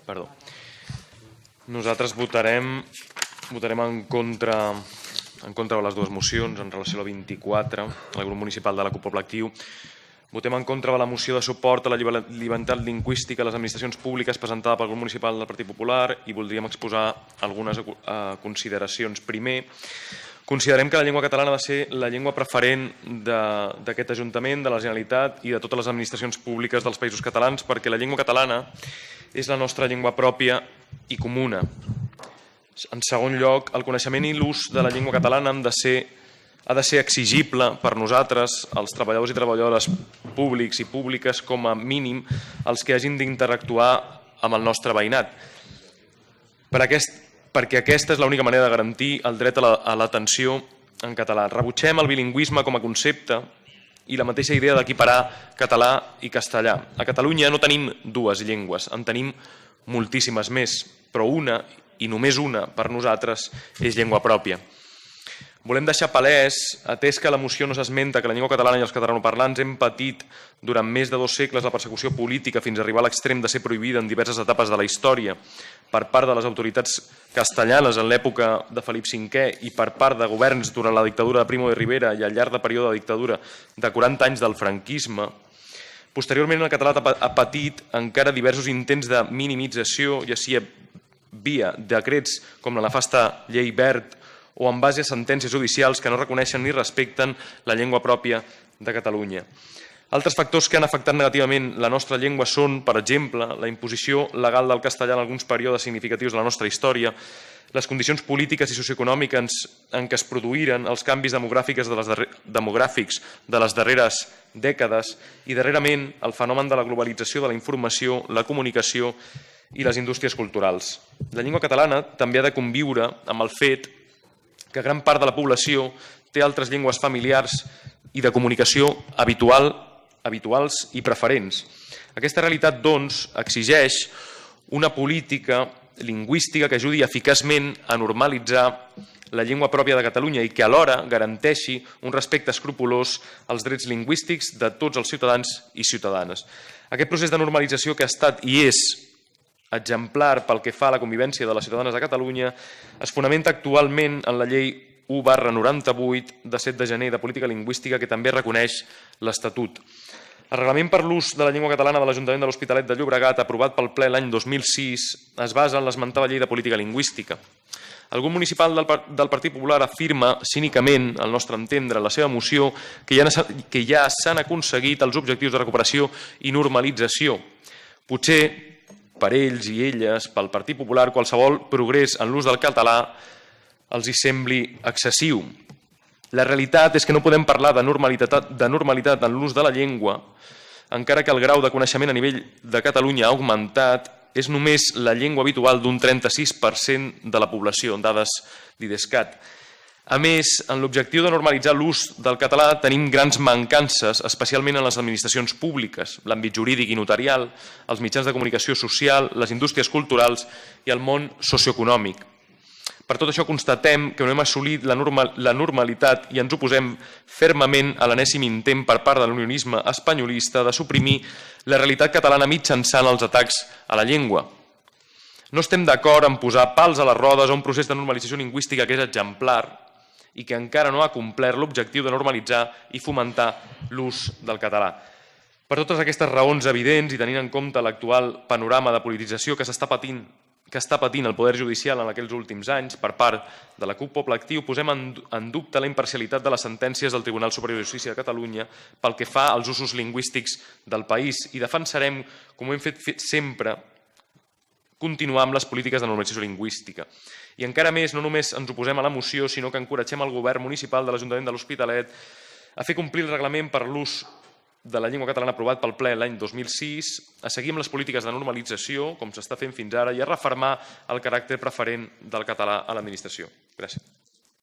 Perdó. Nosaltres votarem en contra de les dues mocions en relació a la 24, el grup municipal de la CUP Poble Actiu. Votem en contra de la moció de suport a la llibertat lingüística a les administracions públiques presentada pel grup municipal del Partit Popular i voldríem exposar algunes consideracions. Primer, considerem que la llengua catalana ha de ser la llengua preferent d'aquest Ajuntament, de la Generalitat i de totes les administracions públiques dels Països Catalans, perquè la llengua catalana és la nostra llengua pròpia i comuna. En segon lloc, el coneixement i l'ús de la llengua catalana ha de ser exigible per nosaltres, els treballadors i treballadores públics i públiques, com a mínim els que hagin d'interactuar amb el nostre veïnat, perquè aquesta és l'única manera de garantir el dret a l'atenció en català. Rebutgem el bilingüisme com a concepte i la mateixa idea d'equiparar català i castellà. A Catalunya no tenim dues llengües, en tenim moltíssimes més, però una, i només una, per nosaltres, és llengua pròpia. Volem deixar palès, atès que a la moció no s'esmenta que la llengua catalana i els catalanoparlants hem patit durant més de 2 segles la persecució política fins a arribar a l'extrem de ser prohibida en diverses etapes de la història per part de les autoritats castellanes en l'època de Felip V i per part de governs durant la dictadura de Primo de Rivera i al llarg de període de dictadura de 40 anys del franquisme. Posteriorment, el català ha patit encara diversos intents de minimització, ja sigui via decrets com la nefasta llei Wert o en base a sentències judicials que no reconeixen ni respecten la llengua pròpia de Catalunya. Altres factors que han afectat negativament la nostra llengua són, per exemple, la imposició legal del castellà en alguns períodes significatius de la nostra història, les condicions polítiques i socioeconòmiques en què es produïren els canvis demogràfics de les darreres dècades i, darrerament, el fenomen de la globalització de la informació, la comunicació i les indústries culturals. La llengua catalana també ha de conviure amb el fet que gran part de la població té altres llengües familiars i de comunicació habituals i preferents. Aquesta realitat, doncs, exigeix una política lingüística que ajudi eficaçment a normalitzar la llengua pròpia de Catalunya i que alhora garanteixi un respecte escrupolós als drets lingüístics de tots els ciutadans i ciutadanes. Aquest procés de normalització que ha estat i és exemplar pel que fa a la convivència de les ciutadanes de Catalunya es fonamenta actualment en la llei 1/98 de 7 de gener de política lingüística que també reconeix l'Estatut. El reglament per l'ús de la llengua catalana de l'Ajuntament de l'Hospitalet de Llobregat, aprovat pel ple l'any 2006, es basa en l'esmentada llei de política lingüística. El grup municipal del Partit Popular afirma cínicament, al nostre entendre, en la seva moció, que ja s'han aconseguit els objectius de recuperació i normalització. Potser per ells i elles, pel Partit Popular, qualsevol progrés en l'ús del català els hi sembli excessiu. La realitat és que no podem parlar de normalitat en l'ús de la llengua, encara que el grau de coneixement a nivell de Catalunya ha augmentat, és només la llengua habitual d'un 36% de la població, en dades d'IDESCAT. A més, en l'objectiu de normalitzar l'ús del català tenim grans mancances, especialment en les administracions públiques, l'àmbit jurídic i notarial, els mitjans de comunicació social, les indústries culturals i el món socioeconòmic. Per tot això constatem que no hem assolit la normalitat i ens oposem fermament a l'enèsim intent per part de l'unionisme espanyolista de suprimir la realitat catalana mitjançant els atacs a la llengua. No estem d'acord en posar pals a les rodes a un procés de normalització lingüística que és exemplar i que encara no ha complert l'objectiu de normalitzar i fomentar l'ús del català. Per totes aquestes raons evidents i tenint en compte l'actual panorama de politització que està patint el Poder Judicial en aquells últims anys per part de la CUP Poble Actiu, posem en dubte la imparcialitat de les sentències del Tribunal Superior de Justícia de Catalunya pel que fa als usos lingüístics del país i defensarem, com ho hem fet sempre, continuar amb les polítiques de normalització lingüística. I encara més, no només ens oposem a la moció, sinó que encoratgem el govern municipal de l'Ajuntament de l'Hospitalet a fer complir el reglament per l'ús de la llengua catalana aprovat pel ple l'any 2006, a seguir amb les polítiques de normalització, com s'està fent fins ara, i a refermar el caràcter preferent del català a l'administració. Gràcies.